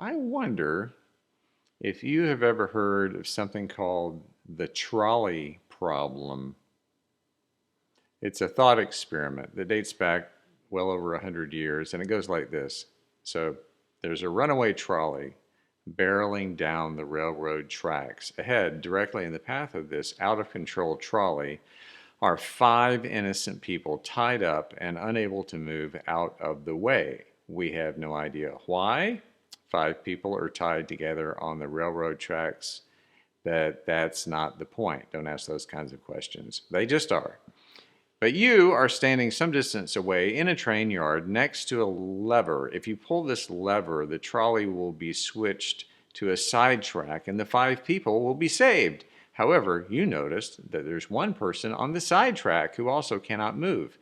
I wonder if you have ever heard of something called the trolley problem. It's a thought experiment that dates back well over 100 years, and it goes like this. So there's a runaway trolley barreling down the railroad tracks. Ahead, directly in the path of this out of control trolley, are five innocent people tied up and unable to move out of the way. We have no idea why. Five people are tied together on the railroad tracks, but that's not the point. Don't ask those kinds of questions. They just are. But you are standing some distance away in a train yard next to a lever. If you pull this lever, the trolley will be switched to a side track and the five people will be saved. However, you noticed that there's one person on the side track who also cannot move.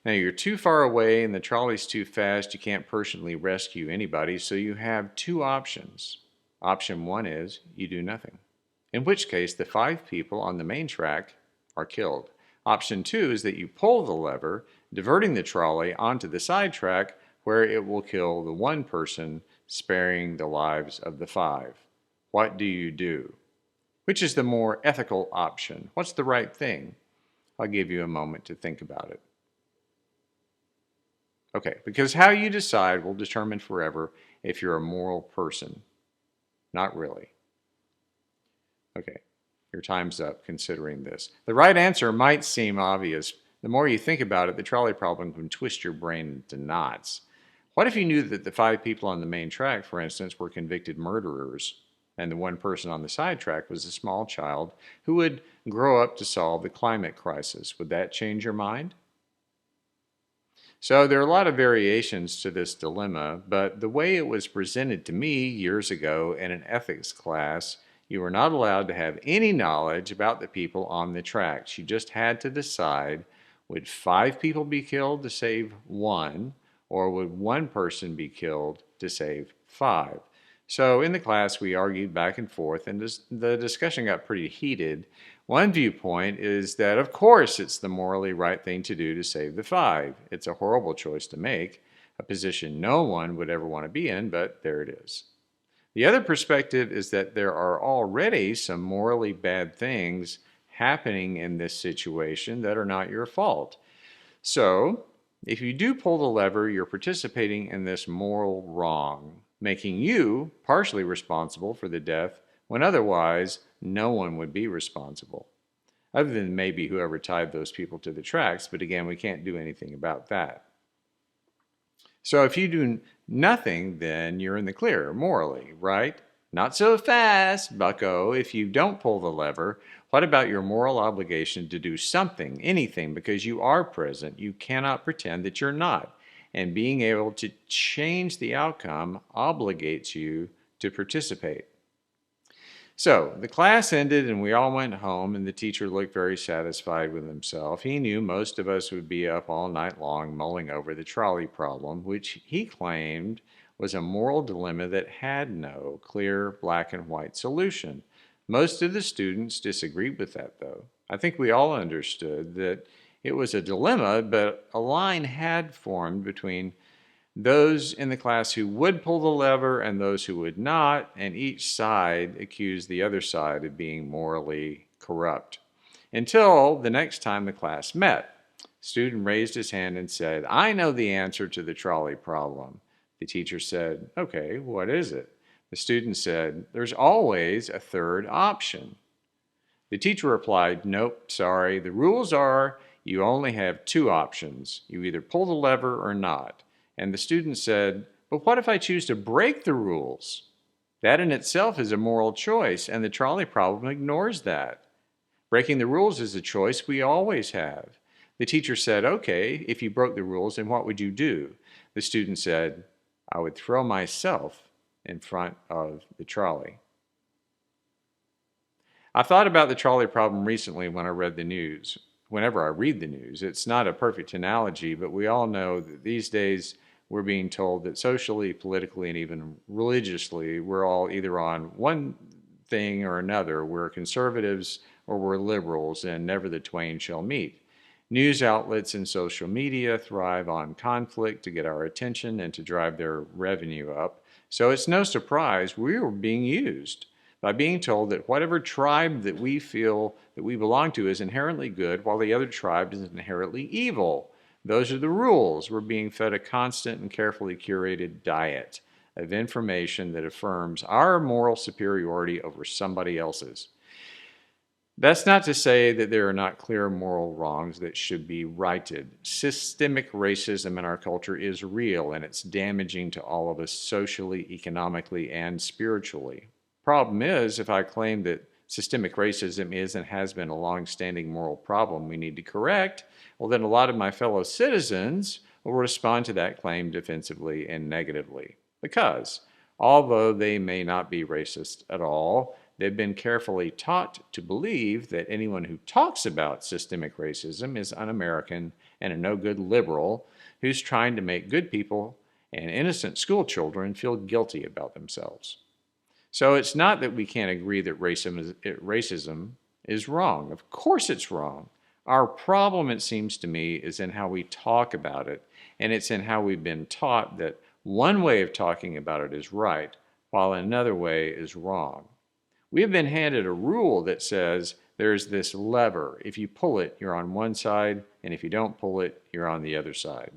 Now you're too far away and the trolley's too fast. You can't personally rescue anybody, so you have two options. Option one is you do nothing, in which case the five people on the main track are killed. Option two is that you pull the lever, diverting the trolley onto the side track where it will kill the one person, sparing the lives of the five. What do you do? Which is the more ethical option? What's the right thing? I'll give you a moment to think about it. Okay, because how you decide will determine forever if you're a moral person. Not really. Okay, your time's up considering this. The right answer might seem obvious. The more you think about it, the trolley problem can twist your brain into knots. What if you knew that the five people on the main track, for instance, were convicted murderers, and the one person on the side track was a small child who would grow up to solve the climate crisis? Would that change your mind? So there are a lot of variations to this dilemma, but the way it was presented to me years ago in an ethics class, you were not allowed to have any knowledge about the people on the tracks. You just had to decide, would five people be killed to save one, or would one person be killed to save five? So in the class, we argued back and forth, and the discussion got pretty heated. One viewpoint is that, of course, it's the morally right thing to do to save the five. It's a horrible choice to make, a position no one would ever want to be in, but there it is. The other perspective is that there are already some morally bad things happening in this situation that are not your fault. So, if you do pull the lever, you're participating in this moral wrong, making you partially responsible for the death when otherwise no one would be responsible, other than maybe whoever tied those people to the tracks, but again, we can't do anything about that. So if you do nothing, then you're in the clear morally, right? Not so fast, bucko. If you don't pull the lever, what about your moral obligation to do something, anything, because you are present? You cannot pretend that you're not. And being able to change the outcome obligates you to participate. So the class ended and we all went home, and the teacher looked very satisfied with himself. He knew most of us would be up all night long mulling over the trolley problem, which he claimed was a moral dilemma that had no clear black and white solution. Most of the students disagreed with that, though. I think we all understood that it was a dilemma, but a line had formed between those in the class who would pull the lever and those who would not, and each side accused the other side of being morally corrupt. Until the next time the class met. The student raised his hand and said, "I know the answer to the trolley problem." The teacher said, "Okay, what is it?" The student said, "There's always a third option." The teacher replied, "Nope, sorry. The rules are you only have two options. You either pull the lever or not." And the student said, "But what if I choose to break the rules?" That in itself is a moral choice, and the trolley problem ignores that. Breaking the rules is a choice we always have. The teacher said, "Okay, if you broke the rules, then what would you do?" The student said, "I would throw myself in front of the trolley." I thought about the trolley problem recently when I read the news. Whenever I read the news, it's not a perfect analogy, but we all know that these days we're being told that socially, politically, and even religiously, we're all either on one thing or another. We're conservatives or we're liberals, and never the twain shall meet. News outlets and social media thrive on conflict to get our attention and to drive their revenue up. So it's no surprise we were being used by being told that whatever tribe that we feel that we belong to is inherently good, while the other tribe is inherently evil. Those are the rules. We're being fed a constant and carefully curated diet of information that affirms our moral superiority over somebody else's. That's not to say that there are not clear moral wrongs that should be righted. Systemic racism in our culture is real, and it's damaging to all of us socially, economically, and spiritually. Problem is, if I claim that systemic racism is and has been a long-standing moral problem we need to correct, well, then a lot of my fellow citizens will respond to that claim defensively and negatively. Because, although they may not be racist at all, they've been carefully taught to believe that anyone who talks about systemic racism is un-American and a no-good liberal who's trying to make good people and innocent school children feel guilty about themselves. So it's not that we can't agree that racism is wrong. Of course it's wrong. Our problem, it seems to me, is in how we talk about it, and it's in how we've been taught that one way of talking about it is right, while another way is wrong. We have been handed a rule that says there's this lever. If you pull it, you're on one side, and if you don't pull it, you're on the other side.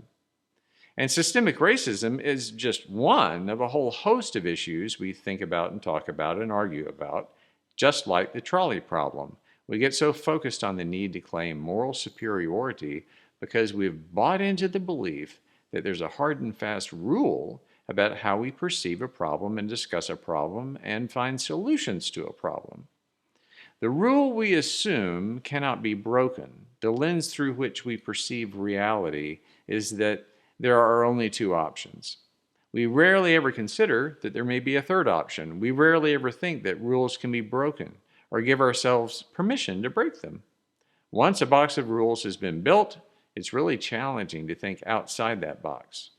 And systemic racism is just one of a whole host of issues we think about and talk about and argue about, just like the trolley problem. We get so focused on the need to claim moral superiority because we've bought into the belief that there's a hard and fast rule about how we perceive a problem and discuss a problem and find solutions to a problem. The rule we assume cannot be broken. The lens through which we perceive reality is that there are only two options. We rarely ever consider that there may be a third option. We rarely ever think that rules can be broken or give ourselves permission to break them. Once a box of rules has been built, it's really challenging to think outside that box.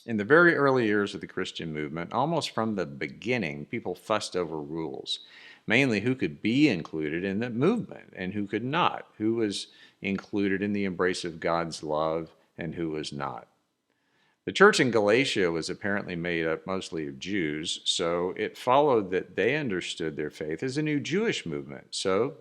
In the very early years of the Christian movement, almost from the beginning, people fussed over rules, mainly who could be included in the movement and who could not, who was included in the embrace of God's love and who was not. The church in Galatia was apparently made up mostly of Jews, so it followed that they understood their faith as a new Jewish movement, so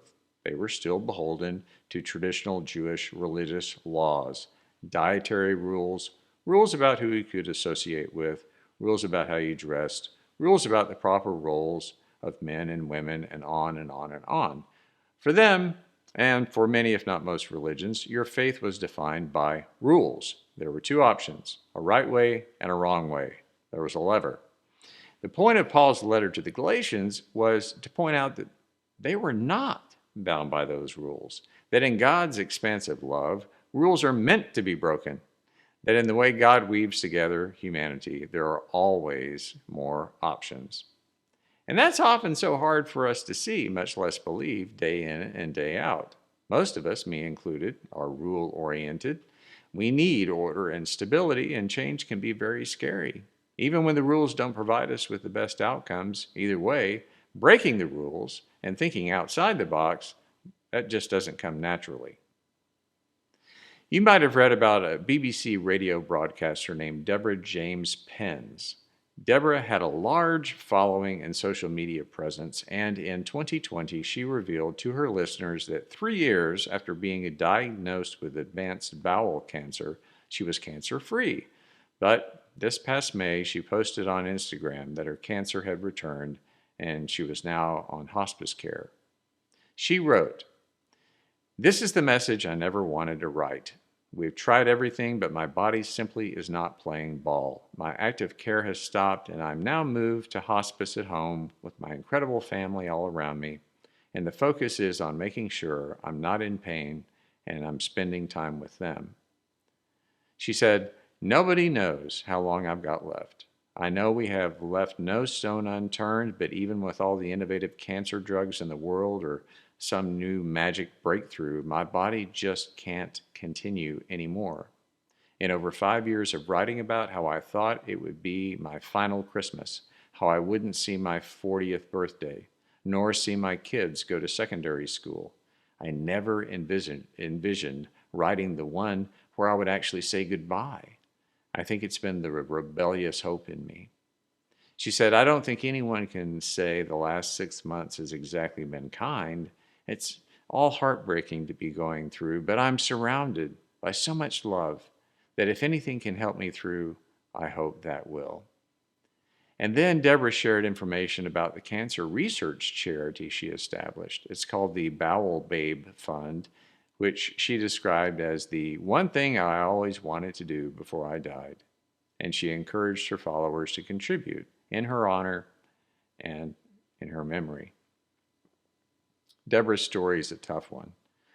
they were still beholden to traditional Jewish religious laws, dietary rules, rules about who you could associate with, rules about how you dressed, rules about the proper roles of men and women, and on and on and on. For them, and for many, if not most religions, your faith was defined by rules. There were two options, a right way and a wrong way. There was a lever. The point of Paul's letter to the Galatians was to point out that they were not bound by those rules, that in God's expansive love, rules are meant to be broken, that in the way God weaves together humanity, there are always more options. And that's often so hard for us to see, much less believe, day in and day out. Most of us, me included, are rule-oriented. We need order and stability, and change can be very scary. Even when the rules don't provide us with the best outcomes, either way, breaking the rules and thinking outside the box, that just doesn't come naturally. You might have read about a BBC radio broadcaster named Deborah James Penn's. Deborah had a large following and social media presence, and in 2020, she revealed to her listeners that 3 years after being diagnosed with advanced bowel cancer, she was cancer-free. But this past May, she posted on Instagram that her cancer had returned and she was now on hospice care. She wrote, "This is the message I never wanted to write. We've tried everything, but my body simply is not playing ball. My active care has stopped, and I'm now moved to hospice at home with my incredible family all around me. And the focus is on making sure I'm not in pain and I'm spending time with them." She said, "Nobody knows how long I've got left. I know we have left no stone unturned, but even with all the innovative cancer drugs in the world or some new magic breakthrough, my body just can't continue anymore. In over 5 years of writing about how I thought it would be my final Christmas, how I wouldn't see my 40th birthday, nor see my kids go to secondary school, I never envisioned writing the one where I would actually say goodbye. I think it's been the rebellious hope in me. She said, I don't think anyone can say the last 6 months has exactly been kind. It's all heartbreaking to be going through, but I'm surrounded by so much love that if anything can help me through, I hope that will. And then Deborah shared information about the cancer research charity she established. It's called the Bowel Babe Fund, which she described as the one thing I always wanted to do before I died. And she encouraged her followers to contribute in her honor and in her memory. Deborah's story is a tough one,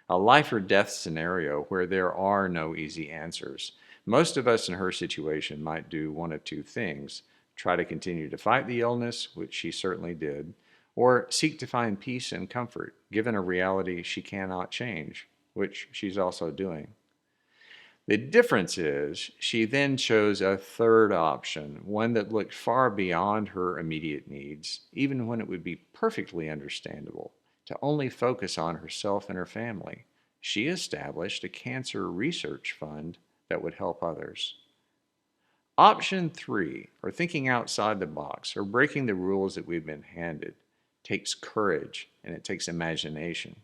a life or death scenario where there are no easy answers. Most of us in her situation might do one of two things: try to continue to fight the illness, which she certainly did, or seek to find peace and comfort, given a reality she cannot change, which she's also doing. The difference is she then chose a third option, one that looked far beyond her immediate needs, even when it would be perfectly understandable to only focus on herself and her family. She established a cancer research fund that would help others. Option three, or thinking outside the box, or breaking the rules that we've been handed, takes courage and it takes imagination.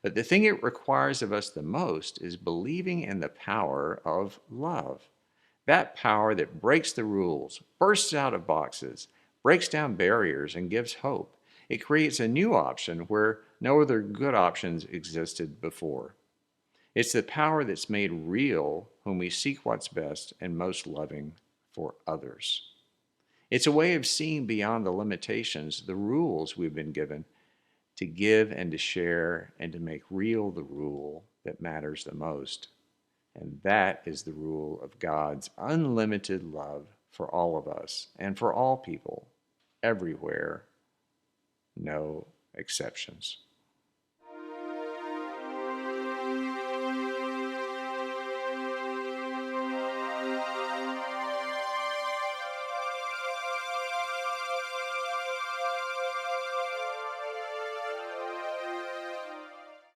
But the thing it requires of us the most is believing in the power of love. That power that breaks the rules, bursts out of boxes, breaks down barriers, and gives hope. It creates a new option where no other good options existed before. It's the power that's made real when we seek what's best and most loving for others. It's a way of seeing beyond the limitations, the rules we've been given, to give and to share and to make real the rule that matters the most. And that is the rule of God's unlimited love for all of us and for all people, everywhere, no exceptions.